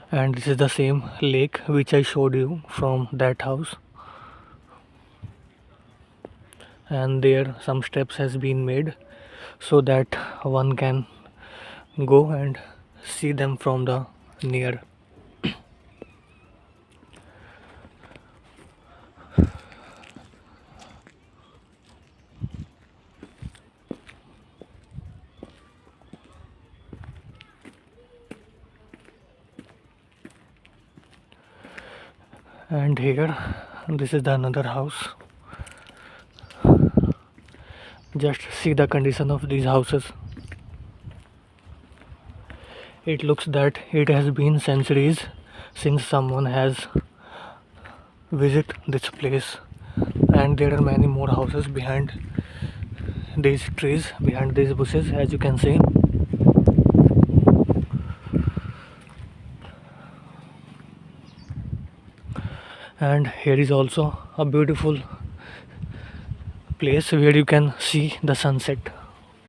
And this is the same lake which I showed you from that house. And there some steps has been made so that one can go and see them from the near. And here this is the another house. Just see the condition of these houses. It looks that it has been centuries since someone has visited this place, and there are many more houses behind these trees, behind these bushes, as you can see. And here is also a beautiful place where you can see the sunset.